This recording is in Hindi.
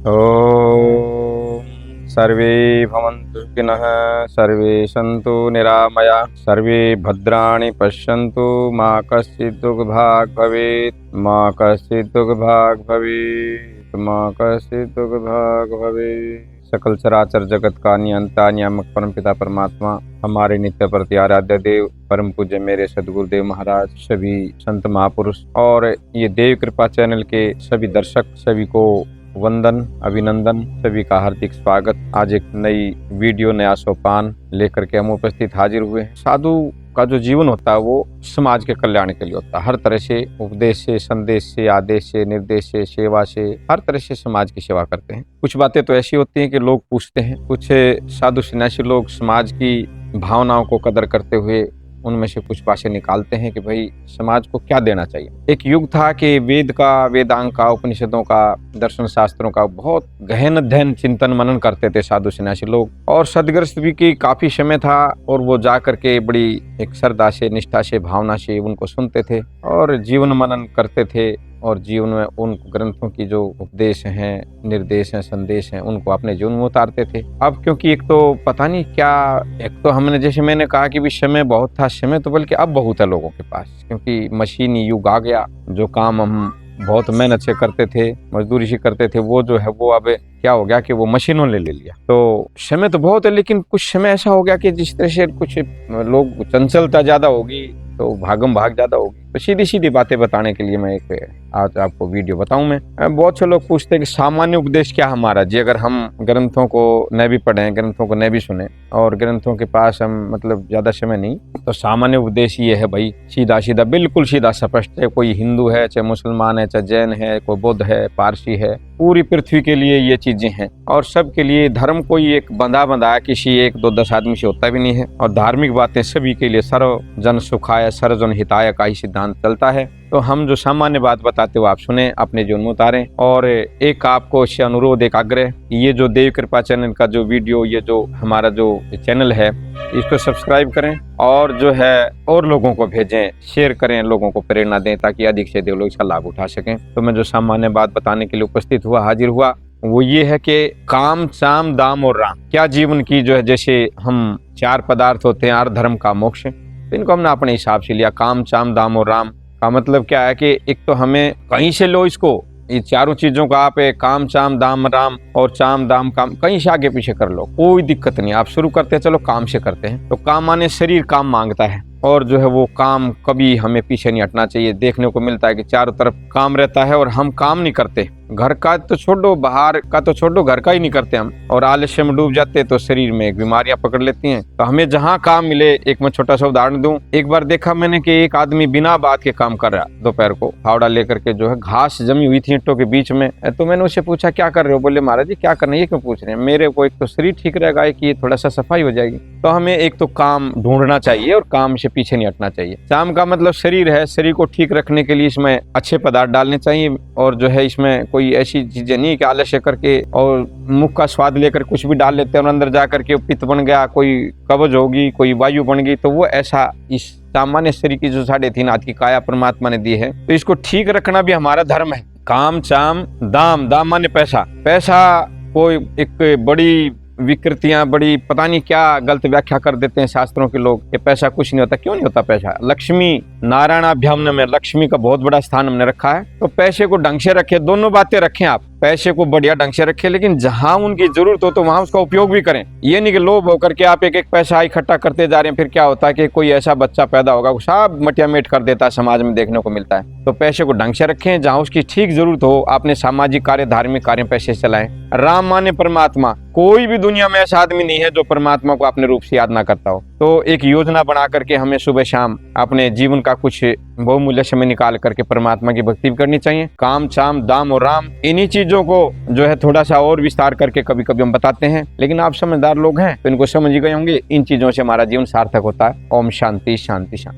ॐ सर्वे भवन्तु सुखिनः, सर्वे सन्तु निरामयाः, सर्वे भद्राणि पश्यन्तु, मा कश्चित् दुःखभाग् भवेत्, मा कश्चित् दुःखभाग् भवेत्, मा कश्चित् दुःखभाग् भवेत्। सकल चराचर जगत का नियंता नियामक परमपिता परमात्मा, हमारे नित्य प्रति आराध्य देव परम पूज्य मेरे सदगुरुदेव महाराज, सभी संत महापुरुष और ये देव कृपा चैनल के सभी दर्शक, सभी को वंदन अभिनंदन, सभी का हार्दिक स्वागत। आज एक नई वीडियो, नया सोपान लेकर के हम उपस्थित हाजिर हुए हैं। साधु का जो जीवन होता है वो समाज के कल्याण के लिए होता है। हर तरह से उपदेश से, संदेश से, आदेश से, निर्देश से, सेवा से, हर तरह से समाज की सेवा करते हैं। कुछ बातें तो ऐसी होती हैं कि लोग पूछते हैं, कुछ साधु सन्यासी लोग समाज की भावनाओं को कदर करते हुए उनमें से कुछ बातें निकालते हैं कि भाई समाज को क्या देना चाहिए। एक युग था कि वेद का, वेदांग का, उपनिषदों का, दर्शन शास्त्रों का बहुत गहन अध्ययन, चिंतन मनन करते थे साधु सन्यासी लोग। और सदग्रस्त भी की काफी समय था और वो जा करके बड़ी एक श्रद्धा से, निष्ठा से, भावना से उनको सुनते थे और जीवन मनन करते थे और जीवन में उन ग्रंथों की जो उपदेश हैं, निर्देश हैं, संदेश हैं, उनको अपने जीवन में उतारते थे। अब क्योंकि एक तो पता नहीं क्या, एक तो हमने जैसे मैंने कहा कि भी समय बहुत था, समय तो बल्कि अब बहुत है लोगों के पास, क्योंकि मशीनी युग आ गया। जो काम हम बहुत मेहनत से करते थे, मजदूरी से करते थे, वो जो है वो अब क्या हो गया कि वो मशीनों ने ले लिया। तो समय तो बहुत है, लेकिन कुछ समय ऐसा हो गया कि जिस तरह से कुछ लोग, चंचलता ज्यादा होगी तो भागम भाग ज्यादा होगी। तो सीधी सीधी बातें बताने के लिए मैं एक आज आपको वीडियो बताऊं। मैं बहुत से लोग पूछते हैं कि सामान्य उपदेश क्या हमारा जी, अगर हम ग्रंथों को न भी पढ़ें, ग्रंथों को न भी सुने और ग्रंथों के पास हम मतलब ज्यादा समय नहीं, तो सामान्य उपदेश ये है भाई, सीधा सीधा, बिल्कुल सीधा स्पष्ट है। कोई हिंदू है, चाहे मुसलमान है, चाहे जैन है, कोई बुद्ध है, पारसी है, पूरी पृथ्वी के लिए ये चीजें हैं और सबके लिए। धर्म कोई एक बंधा किसी एक दो 10 आदमी से होता भी नहीं है और धार्मिक बातें सभी के लिए, सर्व जन सुखाय सर्व जन हिताय का ही सिद्धांत चलता है। तो हम जो सामान्य बात बताते हो आप सुने, अपने जीवन में उतारें। और एक आपको इससे अनुरोध, एक आग्रह, ये जो देव कृपा चैनल का जो वीडियो, ये जो हमारा जो चैनल है, इसको सब्सक्राइब करें और जो है और लोगों को भेजें, शेयर करें, लोगों को प्रेरणा दें ताकि अधिक से अधिक लोग इसका लाभ उठा सकें। तो मैं जो सामान्य बात बताने के लिए उपस्थित हुआ, हाजिर हुआ, वो ये है कि काम, साम, दाम और राम, क्या जीवन की जो है, जैसे हम 4 पदार्थ होते हैं, अर्थ, धर्म, काम, मोक्ष, तो इनको हमने अपने हिसाब से लिया। काम, साम, दाम और राम का मतलब क्या है कि एक तो हमें कहीं से लो इसको, ये चारों चीजों का आप काम, चाम, दाम, राम और चाम, दाम, काम कहीं से आगे पीछे कर लो, कोई दिक्कत नहीं। आप शुरू करते हैं, चलो काम से करते हैं। तो काम माने शरीर काम मांगता है और जो है वो काम कभी हमें पीछे नहीं हटना चाहिए। देखने को मिलता है कि चारों तरफ काम रहता है और हम काम नहीं करते। घर का तो छोड़ो, बाहर का तो छोड़ो, घर का ही नहीं करते हम और आलस्य में डूब जाते, तो शरीर में बीमारियां पकड़ लेती हैं। तो हमें जहां काम मिले, एक मैं छोटा सा उदाहरण दूं। एक बार देखा मैंने कि एक आदमी बिना बात के काम कर रहा, दोपहर को फावड़ा लेकर के, जो है घास जमी हुई थी ईंटों के बीच में। तो मैंने उससे पूछा क्या कर रहे हो? बोले महाराज जी क्या करना है, ये क्यों पूछ रहे हैं? मेरे को एक तो शरीर ठीक रहेगा, एक ये थोड़ा सा सफाई हो जाएगी। तो हमें एक तो काम ढूंढना चाहिए और काम से पीछे नहीं हटना चाहिए। शाम का मतलब शरीर है, शरीर को ठीक रखने के लिए इसमें अच्छे पदार्थ डालने चाहिए और जो है इसमें कोई ऐसी चीजें नहीं कि आलस्य करके और मुख का स्वाद लेकर कुछ भी डाल लेते हैं और अंदर जा करके पित्त बन गया, कोई कब्ज होगी, कोई वायु बन गई। तो वो ऐसा इस सामान्य शरीर की जो 3.5 हाथ की काया परमात्मा ने दी है, तो इसको ठीक रखना भी हमारा धर्म है। काम, चाम, दाम, दाम माने पैसा। पैसा कोई एक बड़ी विकृतियां, बड़ी पता नहीं क्या गलत व्याख्या कर देते हैं शास्त्रों के लोग कि पैसा कुछ नहीं होता। क्यों नहीं होता पैसा? लक्ष्मी नारायणाभ्याम में लक्ष्मी का बहुत बड़ा स्थान हमने रखा है। तो पैसे को ढंग से रखें, दोनों बातें रखें आप। पैसे को बढ़िया ढंग से रखें, लेकिन जहां उनकी जरूरत हो तो वहां उसका उपयोग भी करें। ये नहीं कि लोभ होकर के आप एक एक पैसा इकट्ठा करते जा रहे हैं। फिर क्या होता है कि कोई ऐसा बच्चा पैदा होगा, सब मटिया मेट कर देता है, समाज में देखने को मिलता है। तो पैसे को ढंग से रखें, जहां उसकी ठीक जरूरत हो आपने सामाजिक कार्य, धार्मिक कार्य पैसे चलाएं। राम माने परमात्मा। कोई भी दुनिया में ऐसा आदमी नहीं है जो परमात्मा को अपने रूप से याद ना करता हो। तो एक योजना बना करके हमें सुबह शाम अपने जीवन का कुछ बहुमूल्य समय निकाल करके परमात्मा की भक्ति भी करनी चाहिए। काम, चाम, दाम और राम, इन्हीं चीजों को जो है थोड़ा सा और विस्तार करके कभी कभी हम बताते हैं, लेकिन आप समझदार लोग हैं तो इनको समझ गए होंगे। इन चीजों से हमारा जीवन सार्थक होता है। ओम शांति शांति शांति।